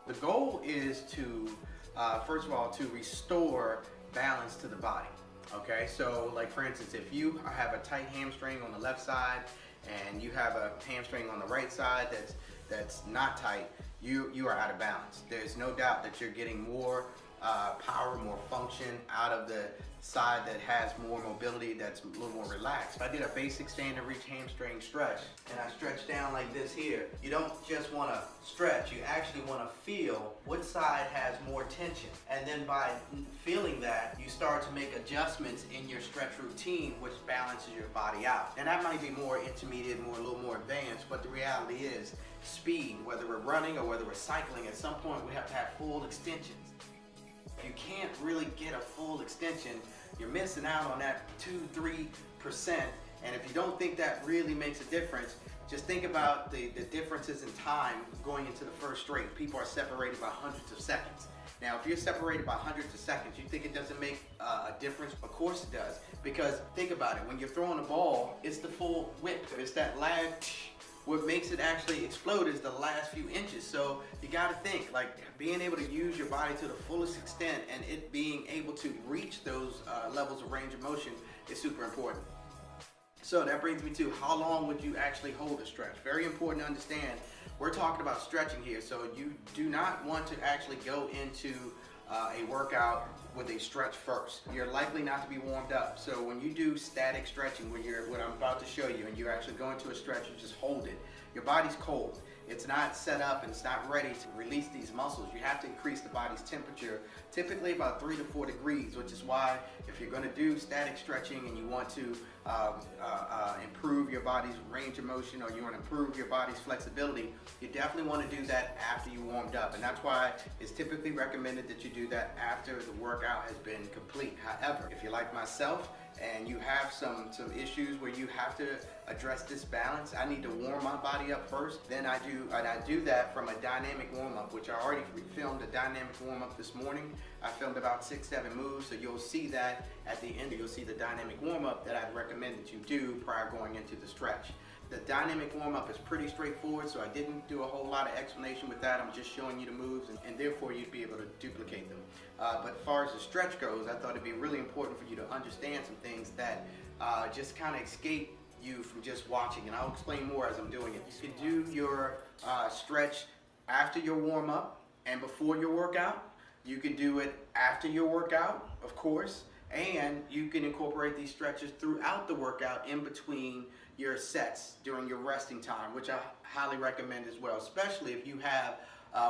The goal is to, first of all, to restore balance to the body. Okay, so like for instance, if you have a tight hamstring on the left side and you have a hamstring on the right side that's not tight, you are out of balance. There's no doubt that you're getting more power, more function out of the side that has more mobility, that's a little more relaxed. I did a basic standard reach hamstring stretch, and I stretched down like this here. You don't just want to stretch, you actually want to feel which side has more tension. And then by feeling that, you start to make adjustments in your stretch routine, which balances your body out. And that might be more intermediate, a little more advanced, but the reality is speed, whether we're running or whether we're cycling, at some point we have to have full extensions. If you can't really get a full extension, you're missing out on that 2-3%. And if you don't think that really makes a difference, just think about the differences in time going into the first straight. People are separated by hundreds of seconds. Now, if you're separated by hundreds of seconds, you think it doesn't make a difference? Of course it does. Because think about it, when you're throwing a ball, it's the full whip. It's that lag. What makes it actually explode is the last few inches. So you got to think, like, being able to use your body to the fullest extent and it being able to reach those levels of range of motion is super important. So that brings me to, how long would you actually hold a stretch? Very important to understand. We're talking about stretching here, so you do not want to actually go into a workout with a stretch first. You're likely not to be warmed up. So when you do static stretching, what I'm about to show you, and you actually go into a stretch, you just hold it. Your body's cold. It's not set up and it's not ready to release these muscles. You have to increase the body's temperature, typically about 3 to 4 degrees, which is why if you're going to do static stretching and you want to improve your body's range of motion, or you want to improve your body's flexibility, you definitely want to do that after you warmed up. And that's why it's typically recommended that you do that after the workout has been complete. However, if you're like myself and you have some issues where you have to address this balance, I need to warm my body up first. Then I do that from a dynamic warm-up, which I already filmed a dynamic warm-up this morning. I filmed about 6-7 moves, so you'll see that at the end. You'll see the dynamic warm-up that I'd recommend that you do prior going into the stretch. The dynamic warm-up is pretty straightforward, so I didn't do a whole lot of explanation with that. I'm just showing you the moves, and therefore you'd be able to duplicate them. But as far as the stretch goes, I thought it'd be really important for you to understand some things that just kind of escape you from just watching, and I'll explain more as I'm doing it. You can do your stretch after your warm-up and before your workout. You can do it after your workout, of course, and you can incorporate these stretches throughout the workout in between your sets during your resting time, which I highly recommend as well, especially if you have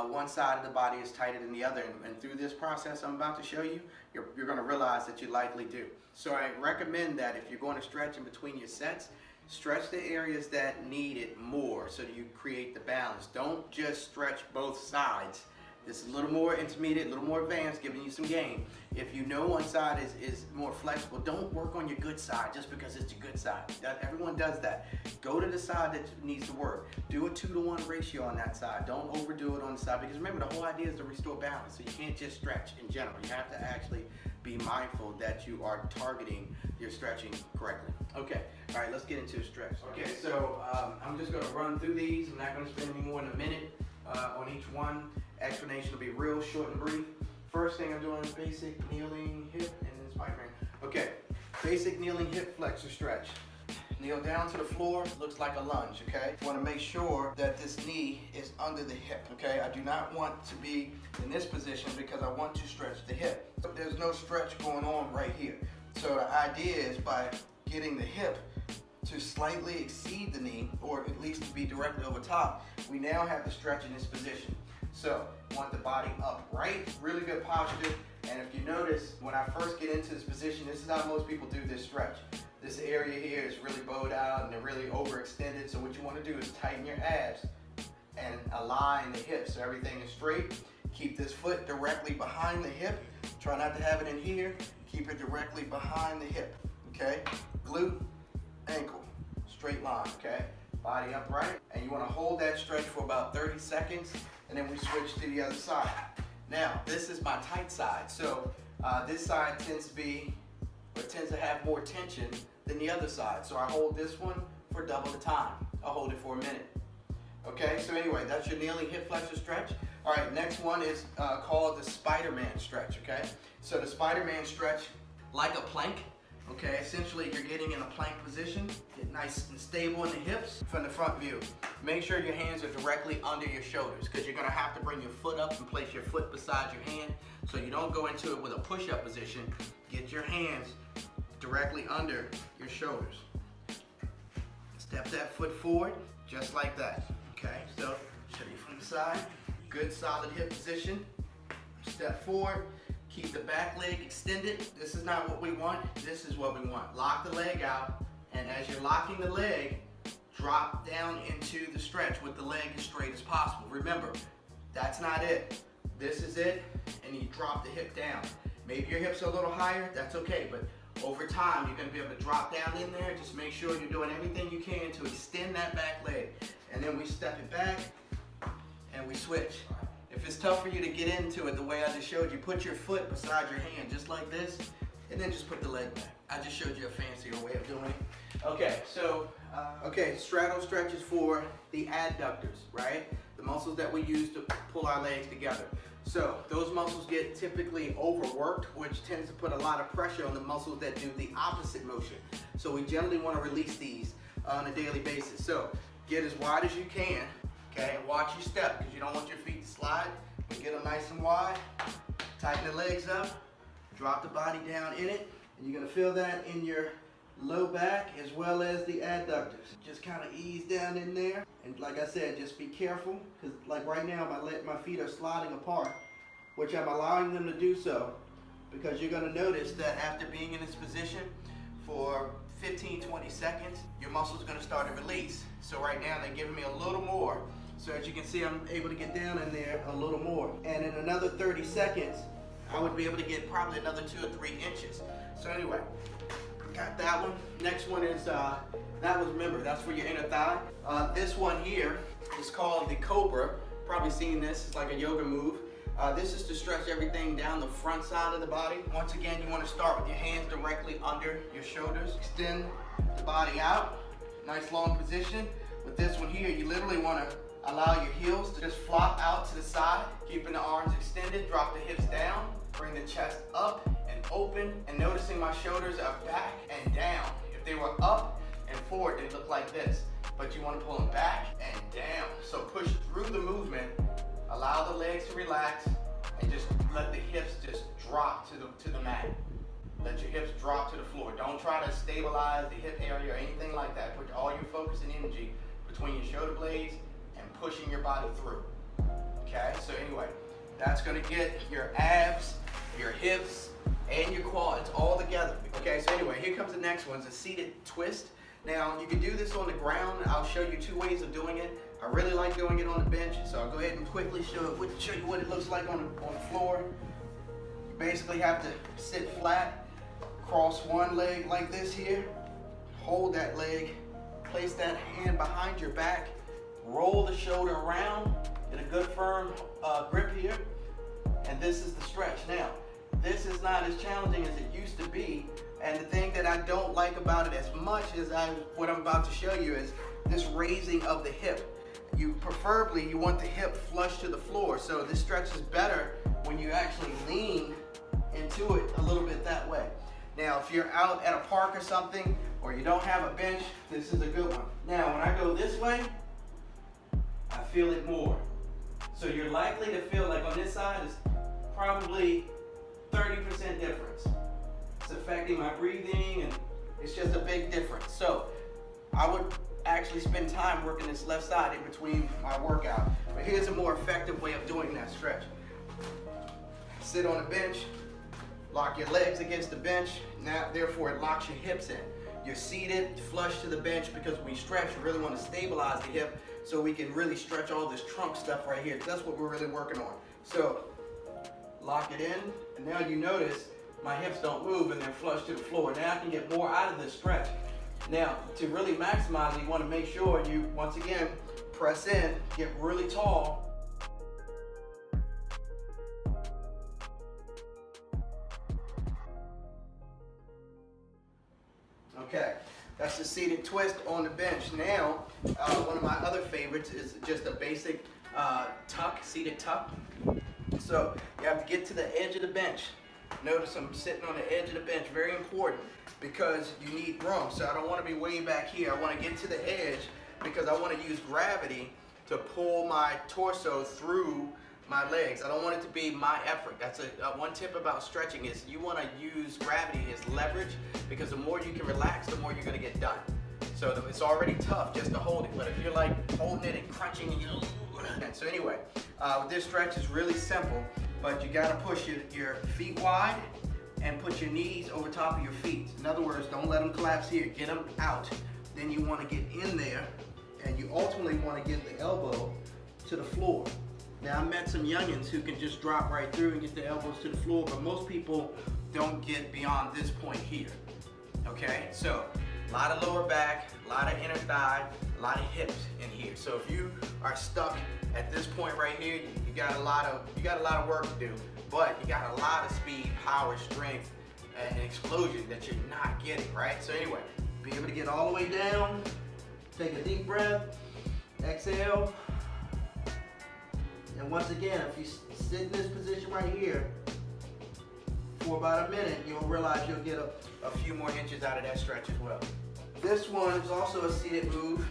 one side of the body is tighter than the other. And through this process I'm about to show you, you're going to realize that you likely do. So I recommend that if you're going to stretch in between your sets, stretch the areas that need it more so that you create the balance. Don't just stretch both sides. This is a little more intermediate, a little more advanced, giving you some gain. If you know one side is more flexible, don't work on your good side just because it's your good side. Everyone does that. Go to the side that needs to work. Do a 2-to-1 ratio on that side. Don't overdo it on the side, because remember, the whole idea is to restore balance. So you can't just stretch in general. You have to actually be mindful that you are targeting your stretching correctly. Okay, all right, let's get into the stretch. Okay, so I'm just gonna run through these. I'm not gonna spend any more than a minute on each one. Explanation will be real short and brief. First thing I'm doing is basic kneeling hip, and then spine train. Okay, basic kneeling hip flexor stretch. Kneel down to the floor, looks like a lunge, okay? You wanna make sure that this knee is under the hip, okay? I do not want to be in this position because I want to stretch the hip. But there's no stretch going on right here. So the idea is by getting the hip to slightly exceed the knee, or at least to be directly over top, we now have the stretch in this position. So, want the body upright, really good posture. And if you notice, when I first get into this position, this is how most people do this stretch. This area here is really bowed out and they're really overextended. So what you want to do is tighten your abs and align the hips so everything is straight. Keep this foot directly behind the hip. Try not to have it in here. Keep it directly behind the hip, okay? Glute, ankle, straight line, okay? Body upright, and you want to hold that stretch for about 30 seconds, and then we switch to the other side. Now, this is my tight side, so this side tends to have more tension than the other side. So I hold this one for double the time. I'll hold it for a minute. Okay, so anyway, that's your kneeling hip flexor stretch. All right, next one is called the Spider-Man stretch, okay? So the Spider-Man stretch, like a plank, okay? Essentially, you're getting in a plank position, get nice and stable in the hips from the front view. Make sure your hands are directly under your shoulders because you're gonna have to bring your foot up and place your foot beside your hand so you don't go into it with a push-up position. Get your hands directly under your shoulders. Step that foot forward, just like that, okay? So, show you from the side. Good solid hip position. Step forward, keep the back leg extended. This is not what we want, this is what we want. Lock the leg out, and as you're locking the leg, drop down into the stretch with the leg as straight as possible. Remember, that's not it. This is it, and you drop the hip down. Maybe your hips are a little higher, that's okay, but over time, you're gonna be able to drop down in there. Just make sure you're doing everything you can to extend that back leg. And then we step it back, and we switch. If it's tough for you to get into it the way I just showed you, put your foot beside your hand just like this, and then just put the leg back. I just showed you a fancier way of doing it. Okay, so, straddle stretches for the adductors, right? The muscles that we use to pull our legs together. So those muscles get typically overworked, which tends to put a lot of pressure on the muscles that do the opposite motion. So we generally want to release these on a daily basis. So get as wide as you can, okay, and watch your step because you don't want your feet to slide. But get them nice and wide, tighten the legs up, drop the body down in it, and you're gonna feel that in your low back as well as the adductors. Just kind of ease down in there, and like I said, just be careful because like right now my feet are sliding apart, which I'm allowing them to do so because you're going to notice that after being in this position for 15-20 seconds, your muscles are going to start to release. So right now they're giving me a little more. So as you can see, I'm able to get down in there a little more, and in another 30 seconds I would be able to get probably another 2 or 3 inches. So anyway, got that one. Next one is, remember, that's for your inner thigh. This one here is called the Cobra. Probably seen this, it's like a yoga move. This is to stretch everything down the front side of the body. Once again, you want to start with your hands directly under your shoulders. Extend the body out, nice long position. With this one here, you literally want to allow your heels to just flop out to the side, keeping the arms extended, drop the hips down, bring the chest up and open, and noticing my shoulders are back and down. If they were up and forward, they look like this, but you want to pull them back and down. So push through the movement, allow the legs to relax, and just let the hips just drop to the mat. Let your hips drop to the floor. Don't try to stabilize the hip area or anything like that. Put all your focus and energy between your shoulder blades and pushing your body through. Okay, so anyway, that's gonna get your abs, your hips, and your quads all together. Okay, so anyway, here comes the next one. It's a seated twist. Now, you can do this on the ground. I'll show you 2 ways of doing it. I really like doing it on the bench, so I'll go ahead and quickly show you what it looks like on the floor. You basically have to sit flat, cross one leg like this here, hold that leg, place that hand behind your back, roll the shoulder around, get a good firm grip here, and this is the stretch. Now, this is not as challenging as it used to be, and the thing that I don't like about it as much as what I'm about to show you is this raising of the hip. You want the hip flush to the floor, so this stretch is better when you actually lean into it a little bit that way. Now, if you're out at a park or something, or you don't have a bench, this is a good one. Now, when I go this way, I feel it more. So you're likely to feel like on this side is probably 30% difference. It's affecting my breathing, and it's just a big difference. So I would actually spend time working this left side in between my workout. But here's a more effective way of doing that stretch. Sit on a bench, lock your legs against the bench. Now, therefore, it locks your hips in. You're seated, flush to the bench, because when we stretch, you really want to stabilize the hip so we can really stretch all this trunk stuff right here. That's what we're really working on. So lock it in, and now you notice my hips don't move and they're flush to the floor. Now I can get more out of this stretch. Now, to really maximize it, you want to make sure you, once again, press in, get really tall. Okay, that's the seated twist on the bench. Now, one of my other favorites is just a basic tuck, seated tuck. So you have to get to the edge of the bench. Notice I'm sitting on the edge of the bench, very important because you need room. So I don't want to be way back here. I want to get to the edge because I want to use gravity to pull my torso through my legs. I don't want it to be my effort. That's one tip about stretching is you want to use gravity as leverage because the more you can relax, the more you're going to get done. So it's already tough just to hold it, but if you're like holding it and crunching and so anyway, this stretch is really simple, but you got to push your feet wide and put your knees over top of your feet. In other words, don't let them collapse here. Get them out. Then you want to get in there, and you ultimately want to get the elbow to the floor. Now, I met some youngins who can just drop right through and get the elbows to the floor, but most people don't get beyond this point here. Okay, so a lot of lower back, a lot of inner thigh, a lot of hips in here. So if you are stuck at this point right here, you got a lot of work to do, but you got a lot of speed, power, strength, and explosion that you're not getting, right? So anyway, be able to get all the way down, take a deep breath, exhale, and once again, if you sit in this position right here for about a minute, you'll realize you'll get a few more inches out of that stretch as well. This one is also a seated move.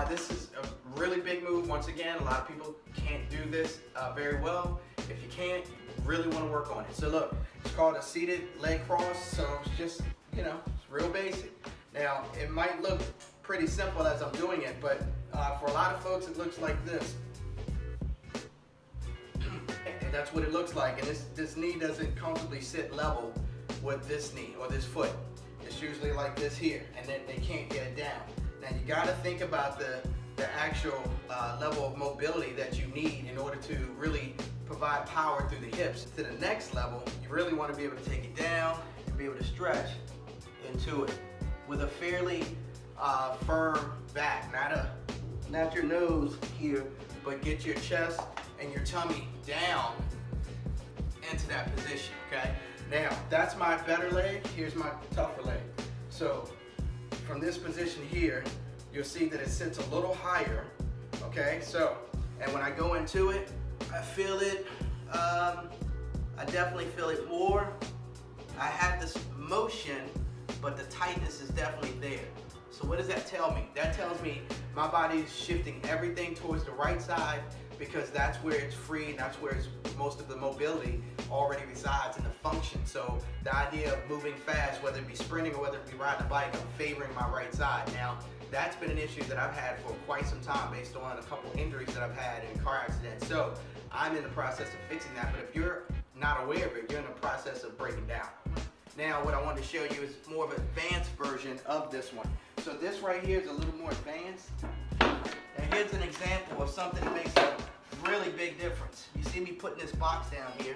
This is a really big move. Once again, a lot of people can't do this very well. If you can't, you really want to work on it. So look, it's called a seated leg cross. So it's just, it's real basic. Now, it might look pretty simple as I'm doing it, but for a lot of folks, it looks like this. And that's what it looks like. And this knee doesn't comfortably sit level with this knee or this foot. It's usually like this here, and then they can't get it down. Now you got to think about the actual level of mobility that you need in order to really provide power through the hips. To the next level, you really want to be able to take it down and be able to stretch into it with a fairly firm back, not your nose here, but get your chest and your tummy down into that position, okay? Now, that's my better leg, here's my tougher leg. So, from this position here, you'll see that it sits a little higher, okay? So, and when I go into it, I feel it, I definitely feel it more. I have this motion, but the tightness is definitely there. So what does that tell me? That tells me my body is shifting everything towards the right side because that's where it's free and that's where most of the mobility already resides in the function. So the idea of moving fast, whether it be sprinting or whether it be riding a bike, I'm favoring my right side. Now, that's been an issue that I've had for quite some time based on a couple injuries that I've had in car accidents. So I'm in the process of fixing that, but if you're not aware of it, you're in the process of breaking down. Now, what I wanted to show you is more of an advanced version of this one. So this right here is a little more advanced. And here's an example of something that makes a really big difference. You see me putting this box down here.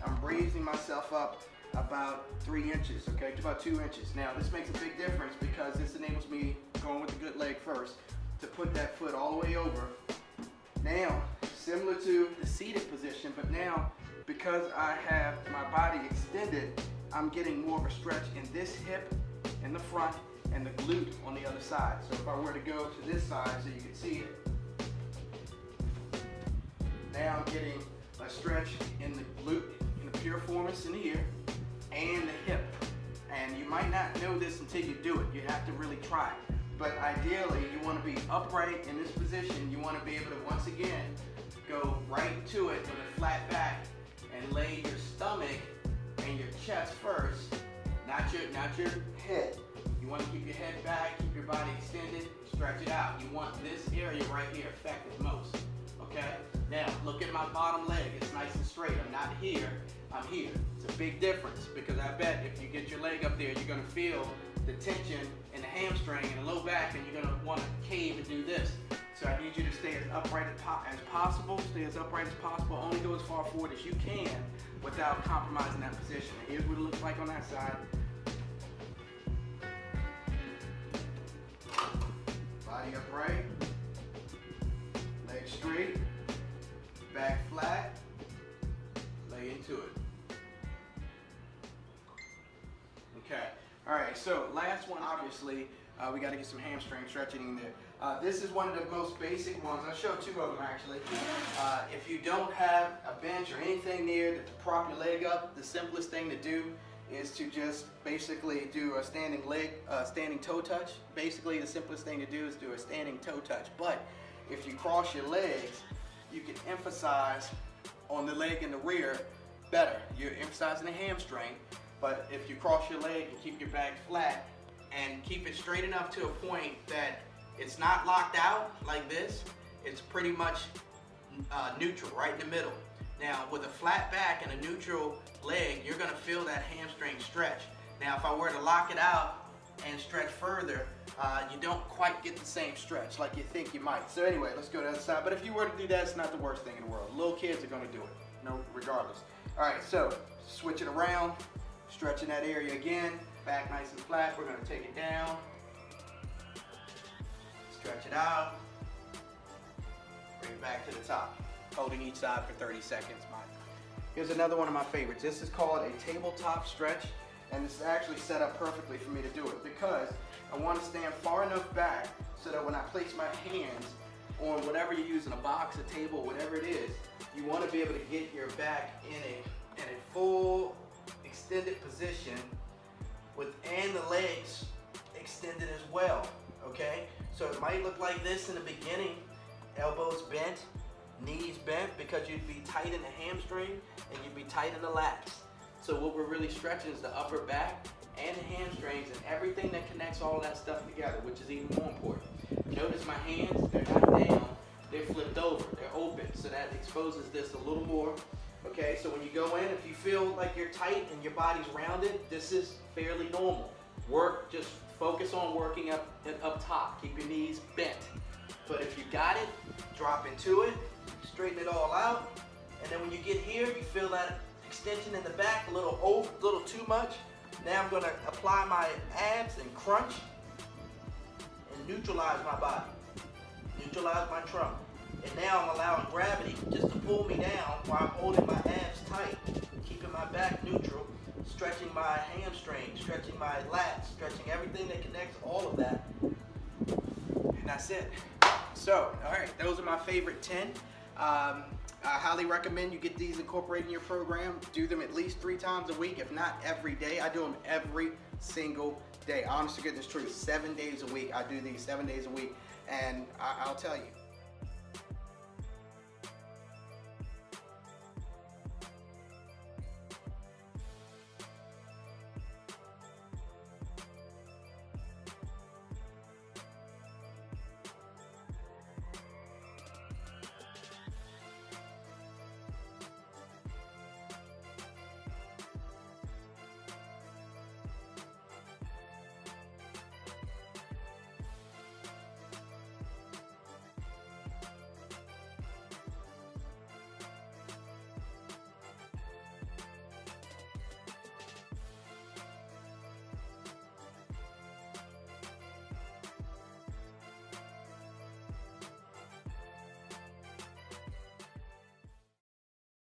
I'm raising myself up about 3 inches, okay, to about 2 inches. Now, this makes a big difference because this enables me, going with the good leg first, to put that foot all the way over. Now, similar to the seated position, but now, because I have my body extended, I'm getting more of a stretch in this hip in the front and the glute on the other side. So if I were to go to this side so you can see it, now I'm getting a stretch in the glute, in the piriformis in here, and the hip. And you might not know this until you do it. You have to really try. But ideally, you want to be upright in this position. You want to be able to, once again, go right to it with a flat back and lay your stomach and your chest first, not your head. You want to keep your head back, keep your body extended, stretch it out. You want this area right here affected most, okay? Now, look at my bottom leg. It's nice and straight. I'm not here, I'm here. It's a big difference because I bet if you get your leg up there, you're going to feel the tension in the hamstring and the low back, and you're going to want to cave and do this. So I need you to stay as upright as possible. Stay as upright as possible. Only go as far forward as you can without compromising that position. And here's what it looks like on that side. Body upright, legs straight, back flat, lay into it. Okay, all right, right, so last one, obviously, we got to get some hamstring stretching in there. This is one of the most basic ones. I'll show two of them actually. If you don't have a bench or anything near to prop your leg up, the simplest thing to do is to just basically do a standing toe touch. Basically, the simplest thing to do is do a standing toe touch. But if you cross your legs, you can emphasize on the leg in the rear better. You're emphasizing the hamstring, but if you cross your leg and keep your back flat and keep it straight enough to a point that it's not locked out like this, it's pretty much neutral, right in the middle. Now, with a flat back and a neutral leg, you're gonna feel that hamstring stretch. Now, if I were to lock it out and stretch further, you don't quite get the same stretch like you think you might. So anyway, let's go to the other side. But if you were to do that, it's not the worst thing in the world. Little kids are gonna do it, no, regardless. All right, so switch it around, stretching that area again, back nice and flat. We're gonna take it down, stretch it out, bring it back to the top, holding each side for 30 seconds. Here's another one of my favorites. This is called a tabletop stretch, and this is actually set up perfectly for me to do it because I want to stand far enough back so that when I place my hands on whatever you're using, a box, a table, whatever it is, you want to be able to get your back in a full extended position and the legs extended as well, okay? So it might look like this in the beginning, elbows bent, knees bent, because you'd be tight in the hamstring and you'd be tight in the lats. So what we're really stretching is the upper back and the hamstrings and everything that connects all that stuff together, which is even more important. Notice my hands, they're not down, they're flipped over, they're open, so that exposes this a little more. Okay, so when you go in, if you feel like you're tight and your body's rounded, this is fairly normal. Just focus on working up top. Keep your knees bent. But if you got it, drop into it, straighten it all out, and then when you get here, you feel that extension in the back, a little too much. Now I'm gonna apply my abs and crunch and neutralize my body, neutralize my trunk. And now I'm allowing gravity just to pull me down while I'm holding my abs tight, keeping my back neutral, stretching my hamstring, stretching my lats, stretching everything that connects all of that. And that's it. So, all right, those are my favorite 10. I highly recommend you get these incorporated in your program. Do them at least 3 times a week, if not every day. I do them every single day. Honest to goodness truth, 7 days a week. I do these 7 days a week, and I'll tell you,